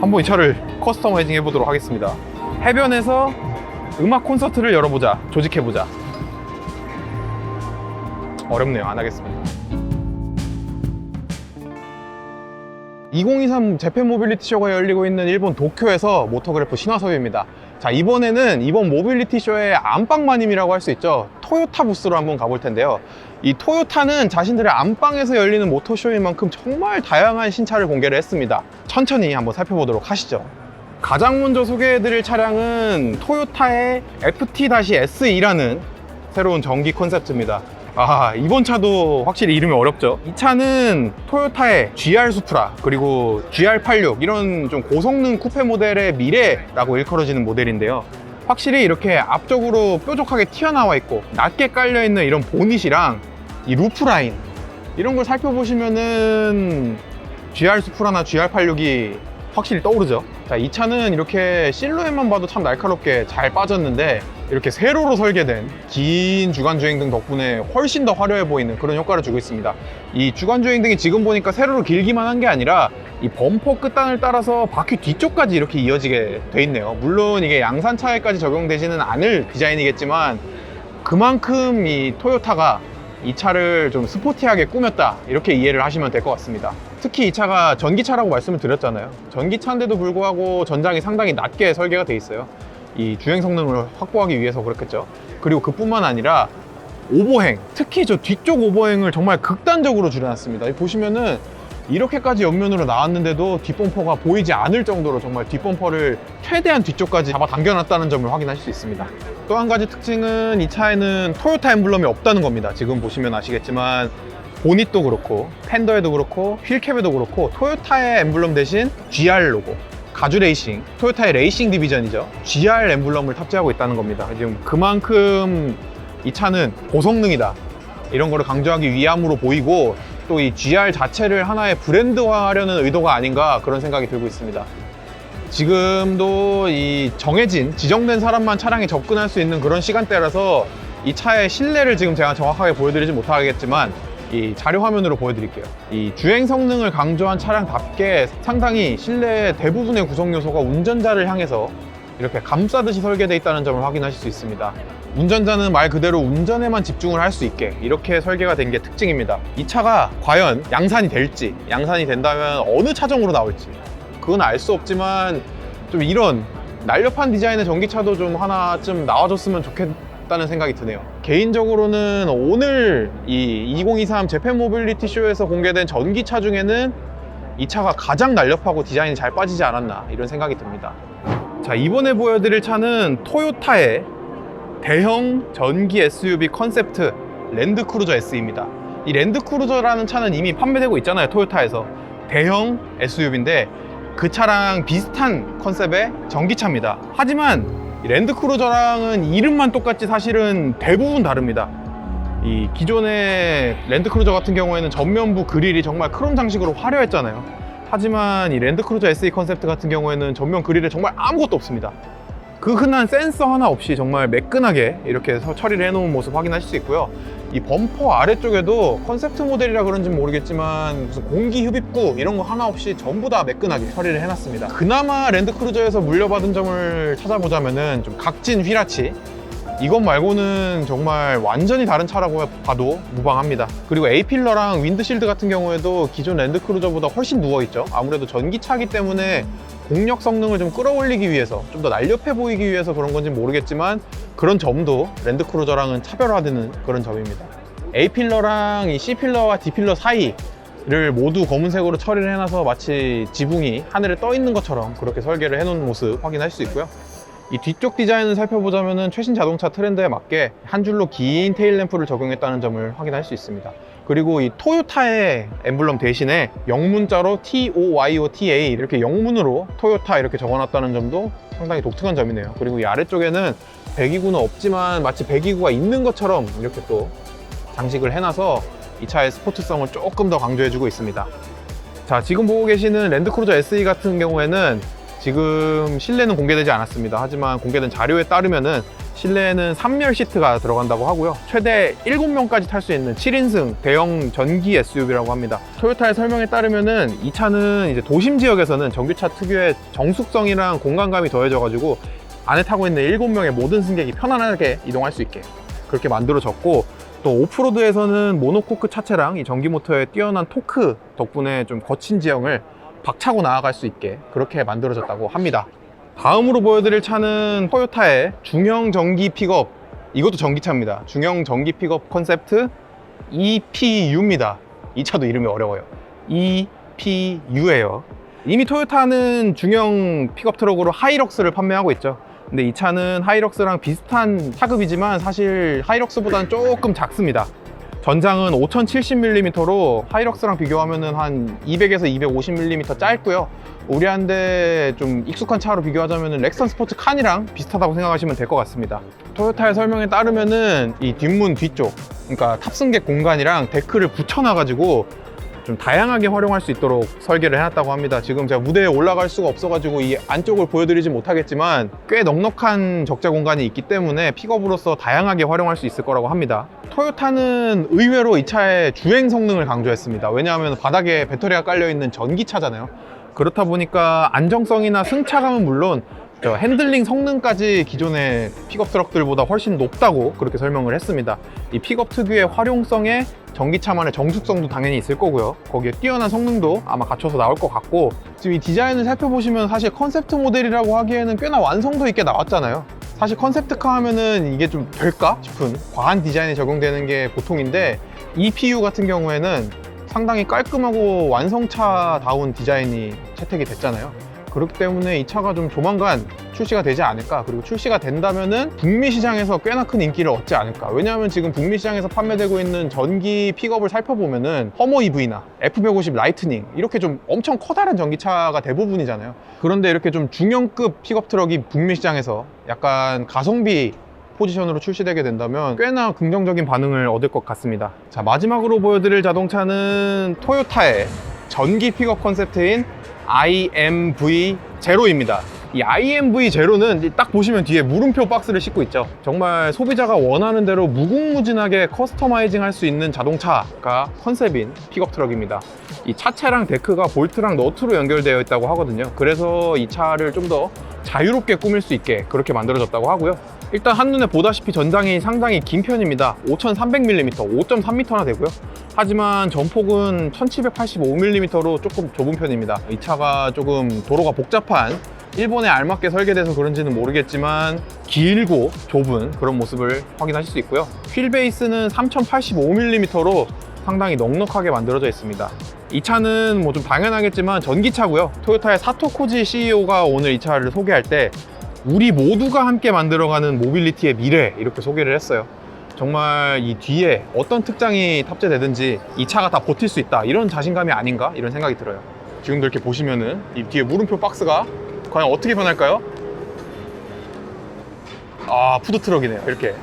한번 이 차를 커스터마이징 해보도록 하겠습니다. 해변에서 음악 콘서트를 열어보자, 조직해보자. 어렵네요. 안 하겠습니다. 2023 재팬 모빌리티 쇼가 열리고 있는 일본 도쿄에서 모터그래프 신화섭입니다. 자, 이번에는 이번 모빌리티 쇼의 안방마님이라고 할 수 있죠. 토요타 부스로 한번 가볼 텐데요. 이 토요타는 자신들의 안방에서 열리는 모터쇼인 만큼 정말 다양한 신차를 공개를 했습니다. 천천히 한번 살펴보도록 하시죠. 가장 먼저 소개해드릴 차량은 토요타의 FT-SE라는 새로운 전기 콘셉트입니다. 이번 차도 확실히 이름이 어렵죠. 이 차는 토요타의 GR 수프라 그리고 GR86 이런 좀 고성능 쿠페 모델의 미래라고 일컬어지는 모델인데요. 확실히 이렇게 앞쪽으로 뾰족하게 튀어나와 있고 낮게 깔려있는 이런 보닛이랑 이 루프 라인 이런 걸 살펴보시면은 GR 수프라나 GR86이 확실히 떠오르죠. 자, 이 차는 이렇게 실루엣만 봐도 참 날카롭게 잘 빠졌는데 이렇게 세로로 설계된 긴 주간주행등 덕분에 훨씬 더 화려해 보이는 그런 효과를 주고 있습니다. 이 주간주행등이 지금 보니까 세로로 길기만 한 게 아니라 이 범퍼 끝단을 따라서 바퀴 뒤쪽까지 이렇게 이어지게 돼 있네요. 물론 이게 양산 차에까지 적용되지는 않을 디자인이겠지만 그만큼 이 토요타가 이 차를 좀 스포티하게 꾸몄다 이렇게 이해를 하시면 될 것 같습니다. 특히 이 차가 전기차라고 말씀을 드렸잖아요. 전기차인데도 불구하고 전장이 상당히 낮게 설계가 돼 있어요. 이 주행 성능을 확보하기 위해서 그렇겠죠. 그리고 그뿐만 아니라 오버행, 특히 저 뒤쪽 오버행을 정말 극단적으로 줄여놨습니다. 보시면은 이렇게까지 옆면으로 나왔는데도 뒷범퍼가 보이지 않을 정도로 정말 뒷범퍼를 최대한 뒤쪽까지 잡아 당겨놨다는 점을 확인하실 수 있습니다. 또 한 가지 특징은 이 차에는 토요타 엠블럼이 없다는 겁니다. 지금 보시면 아시겠지만 보닛도 그렇고 팬더에도 그렇고 휠캡에도 그렇고 토요타의 엠블럼 대신 GR 로고, 가주 레이싱, 토요타의 레이싱 디비전이죠. GR 엠블럼을 탑재하고 있다는 겁니다. 지금 그만큼 이 차는 고성능이다 이런 거를 강조하기 위함으로 보이고 또 이 GR 자체를 하나의 브랜드화하려는 의도가 아닌가 그런 생각이 들고 있습니다. 지금도 이 정해진, 지정된 사람만 차량에 접근할 수 있는 그런 시간대라서 이 차의 실내를 지금 제가 정확하게 보여드리지 못하겠지만 이 자료 화면으로 보여드릴게요. 이 주행 성능을 강조한 차량답게 상당히 실내 대부분의 구성 요소가 운전자를 향해서 이렇게 감싸듯이 설계되어 있다는 점을 확인하실 수 있습니다. 운전자는 말 그대로 운전에만 집중을 할 수 있게 이렇게 설계가 된 게 특징입니다. 이 차가 과연 양산이 될지, 양산이 된다면 어느 차종으로 나올지 그건 알 수 없지만 좀 이런 날렵한 디자인의 전기차도 좀 하나쯤 나와줬으면 좋겠다는 생각이 드네요. 개인적으로는 오늘 이 2023 재팬 모빌리티 쇼에서 공개된 전기차 중에는 이 차가 가장 날렵하고 디자인이 잘 빠지지 않았나 이런 생각이 듭니다. 자, 이번에 보여드릴 차는 토요타의 대형 전기 SUV 컨셉트 랜드크루저 SE입니다. 이 랜드크루저라는 차는 이미 판매되고 있잖아요. 토요타에서 대형 SUV인데 그 차랑 비슷한 컨셉의 전기차입니다. 하지만 이 랜드크루저랑은 이름만 똑같지 사실은 대부분 다릅니다. 이 기존의 랜드크루저 같은 경우에는 전면부 그릴이 정말 크롬 장식으로 화려했잖아요. 하지만 이 랜드크루저 SE 컨셉트 같은 경우에는 전면 그릴에 정말 아무것도 없습니다. 그 흔한 센서 하나 없이 정말 매끈하게 이렇게 처리를 해놓은 모습 확인하실 수 있고요. 이 범퍼 아래쪽에도 컨셉트 모델이라 그런지 모르겠지만 무슨 공기 흡입구 이런 거 하나 없이 전부 다 매끈하게 처리를 해놨습니다. 그나마 랜드크루저에서 물려받은 점을 찾아보자면은 좀 각진 휠아치, 이것 말고는 정말 완전히 다른 차라고 봐도 무방합니다. 그리고 A필러랑 윈드실드 같은 경우에도 기존 랜드크루저보다 훨씬 누워있죠. 아무래도 전기차기 때문에 공력 성능을 좀 끌어올리기 위해서, 좀 더 날렵해 보이기 위해서 그런 건지 모르겠지만 그런 점도 랜드크루저랑은 차별화되는 그런 점입니다. A필러랑 이 C필러와 D필러 사이를 모두 검은색으로 처리를 해놔서 마치 지붕이 하늘에 떠 있는 것처럼 그렇게 설계를 해놓은 모습 확인할 수 있고요. 이 뒤쪽 디자인을 살펴보자면 최신 자동차 트렌드에 맞게 한 줄로 긴 테일램프를 적용했다는 점을 확인할 수 있습니다. 그리고 이 토요타의 엠블럼 대신에 영문자로 TOYOTA 이렇게 영문으로 토요타 이렇게 적어놨다는 점도 상당히 독특한 점이네요. 그리고 이 아래쪽에는 배기구는 없지만 마치 배기구가 있는 것처럼 이렇게 또 장식을 해놔서 이 차의 스포츠성을 조금 더 강조해주고 있습니다. 자, 지금 보고 계시는 랜드크루저 SE 같은 경우에는 지금 실내는 공개되지 않았습니다. 하지만 공개된 자료에 따르면은 실내에는 3열 시트가 들어간다고 하고요. 최대 7명까지 탈 수 있는 7인승 대형 전기 SUV라고 합니다. 토요타의 설명에 따르면은 이 차는 이제 도심 지역에서는 전기차 특유의 정숙성이랑 공간감이 더해져가지고 안에 타고 있는 7명의 모든 승객이 편안하게 이동할 수 있게 그렇게 만들어졌고, 또 오프로드에서는 모노코크 차체랑 이 전기 모터의 뛰어난 토크 덕분에 좀 거친 지형을 박차고 나아갈 수 있게 그렇게 만들어졌다고 합니다. 다음으로 보여드릴 차는 토요타의 중형 전기 픽업, 이것도 전기차입니다. 중형 전기 픽업 컨셉트 EPU입니다. 이 차도 이름이 어려워요. EPU예요. 이미 토요타는 중형 픽업 트럭으로 하이럭스를 판매하고 있죠. 근데 이 차는 하이럭스랑 비슷한 차급이지만 사실 하이럭스보다는 조금 작습니다. 전장은 5070mm로 하이럭스랑 비교하면 한 200에서 250mm 짧고요. 우리한테 좀 익숙한 차로 비교하자면 렉선 스포츠 칸이랑 비슷하다고 생각하시면 될 것 같습니다. 토요타의 설명에 따르면은 이 뒷문 뒤쪽, 그러니까 탑승객 공간이랑 데크를 붙여놔가지고 좀 다양하게 활용할 수 있도록 설계를 해놨다고 합니다. 지금 제가 무대에 올라갈 수가 없어가지고 이 안쪽을 보여드리지 못하겠지만 꽤 넉넉한 적재 공간이 있기 때문에 픽업으로서 다양하게 활용할 수 있을 거라고 합니다. 토요타는 의외로 이 차의 주행 성능을 강조했습니다. 왜냐하면 바닥에 배터리가 깔려있는 전기차잖아요. 그렇다 보니까 안정성이나 승차감은 물론 핸들링 성능까지 기존의 픽업 트럭들보다 훨씬 높다고 그렇게 설명을 했습니다. 이 픽업 특유의 활용성에 전기차만의 정숙성도 당연히 있을 거고요. 거기에 뛰어난 성능도 아마 갖춰서 나올 것 같고, 지금 이 디자인을 살펴보시면 사실 컨셉트 모델이라고 하기에는 꽤나 완성도 있게 나왔잖아요. 사실 컨셉트카 하면은 이게 좀 될까 싶은 과한 디자인이 적용되는 게 보통인데, EPU 같은 경우에는 상당히 깔끔하고 완성차다운 디자인이 채택이 됐잖아요. 그렇기 때문에 이 차가 좀 조만간 출시가 되지 않을까, 그리고 출시가 된다면은 북미 시장에서 꽤나 큰 인기를 얻지 않을까. 왜냐하면 지금 북미 시장에서 판매되고 있는 전기 픽업을 살펴보면은 허머 EV나 F150 라이트닝 이렇게 좀 엄청 커다란 전기차가 대부분이잖아요. 그런데 이렇게 좀 중형급 픽업 트럭이 북미 시장에서 약간 가성비 포지션으로 출시되게 된다면 꽤나 긍정적인 반응을 얻을 것 같습니다. 자, 마지막으로 보여드릴 자동차는 토요타의 전기 픽업 컨셉트인 IMV 제로입니다. 이 IMV 제로는 딱 보시면 뒤에 물음표 박스를 싣고 있죠. 정말 소비자가 원하는 대로 무궁무진하게 커스터마이징 할 수 있는 자동차가 컨셉인 픽업 트럭입니다. 이 차체랑 데크가 볼트랑 너트로 연결되어 있다고 하거든요. 그래서 이 차를 좀 더 자유롭게 꾸밀 수 있게 그렇게 만들어졌다고 하고요. 일단 한눈에 보다시피 전장이 상당히 긴 편입니다. 5300mm, 5.3m나 되고요. 하지만 전폭은 1785mm로 조금 좁은 편입니다. 이 차가 조금 도로가 복잡한 일본에 알맞게 설계돼서 그런지는 모르겠지만 길고 좁은 그런 모습을 확인하실 수 있고요. 휠 베이스는 3085mm로 상당히 넉넉하게 만들어져 있습니다. 이 차는 뭐 좀 당연하겠지만 전기차고요. 토요타의 사토 코지 CEO가 오늘 이 차를 소개할 때 우리 모두가 함께 만들어가는 모빌리티의 미래, 이렇게 소개를 했어요. 정말 이 뒤에 어떤 특장이 탑재되든지 이 차가 다 버틸 수 있다, 이런 자신감이 아닌가, 이런 생각이 들어요. 지금도 이렇게 보시면은 이 뒤에 물음표 박스가 과연 어떻게 변할까요? 아, 푸드트럭이네요. 이렇게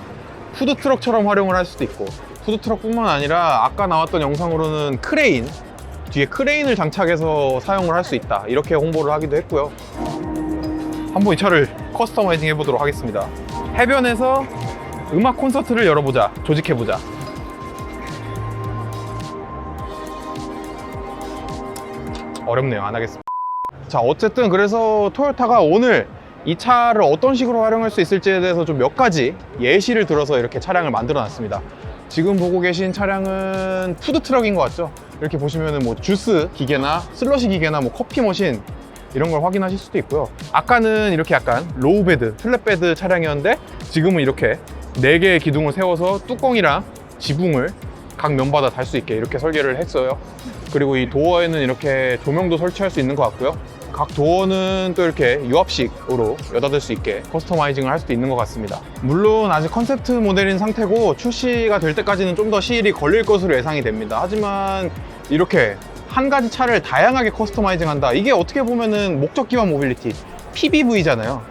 푸드트럭처럼 활용을 할 수도 있고, 푸드트럭뿐만 아니라 아까 나왔던 영상으로는 크레인, 뒤에 크레인을 장착해서 사용을 할 수 있다, 이렇게 홍보를 하기도 했고요. 한번 이 차를 커스터마이징 해보도록 하겠습니다. 해변에서 음악 콘서트를 열어보자, 조직해보자. 어렵네요, 안 하겠습니다. 자, 어쨌든 그래서 토요타가 오늘 이 차를 어떤 식으로 활용할 수 있을지에 대해서 좀 몇 가지 예시를 들어서 이렇게 차량을 만들어 놨습니다. 지금 보고 계신 차량은 푸드트럭인 것 같죠? 이렇게 보시면은 뭐 주스 기계나 슬러시 기계나 뭐 커피 머신 이런 걸 확인하실 수도 있고요. 아까는 이렇게 약간 로우베드, 플랫베드 차량이었는데 지금은 이렇게 4개의 기둥을 세워서 뚜껑이랑 지붕을 각 면마다 달 수 있게 이렇게 설계를 했어요. 그리고 이 도어에는 이렇게 조명도 설치할 수 있는 것 같고요. 각 도어는 또 이렇게 유압식으로 여닫을 수 있게 커스터마이징을 할 수도 있는 것 같습니다. 물론 아직 컨셉트 모델인 상태고 출시가 될 때까지는 좀 더 시일이 걸릴 것으로 예상이 됩니다. 하지만 이렇게 한 가지 차를 다양하게 커스터마이징 한다, 이게 어떻게 보면은 목적 기반 모빌리티, PBV잖아요.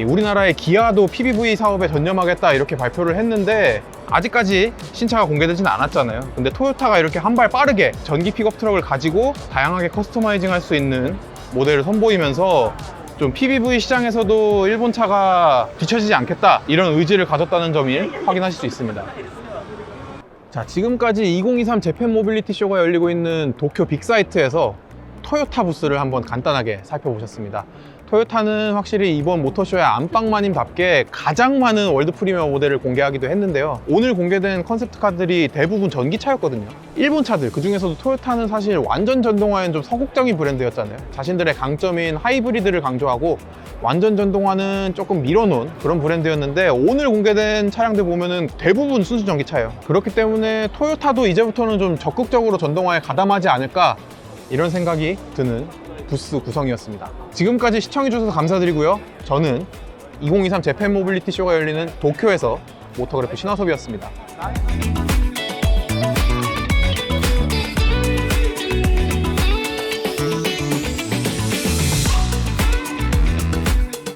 우리나라의 기아도 PBV 사업에 전념하겠다 이렇게 발표를 했는데 아직까지 신차가 공개되지는 않았잖아요. 근데 토요타가 이렇게 한 발 빠르게 전기 픽업 트럭을 가지고 다양하게 커스터마이징 할 수 있는 모델을 선보이면서 좀 PBV 시장에서도 일본 차가 뒤처지지 않겠다 이런 의지를 가졌다는 점을 확인하실 수 있습니다. 자, 지금까지 2023 재팬 모빌리티 쇼가 열리고 있는 도쿄 빅사이트에서 토요타 부스를 한번 간단하게 살펴보셨습니다. 토요타는 확실히 이번 모터쇼의 안방마님답게 가장 많은 월드 프리미어 모델을 공개하기도 했는데요. 오늘 공개된 컨셉트카들이 대부분 전기차였거든요. 일본 차들, 그 중에서도 토요타는 사실 완전 전동화엔 좀 서구적인 브랜드였잖아요. 자신들의 강점인 하이브리드를 강조하고 완전 전동화는 조금 밀어놓은 그런 브랜드였는데, 오늘 공개된 차량들 보면은 대부분 순수 전기차예요. 그렇기 때문에 토요타도 이제부터는 좀 적극적으로 전동화에 가담하지 않을까, 이런 생각이 드는 부스 구성이었습니다. 지금까지 시청해주셔서 감사드리고요. 저는 2023 재팬 모빌리티 쇼가 열리는 도쿄에서 모터그래프 신화섭이었습니다.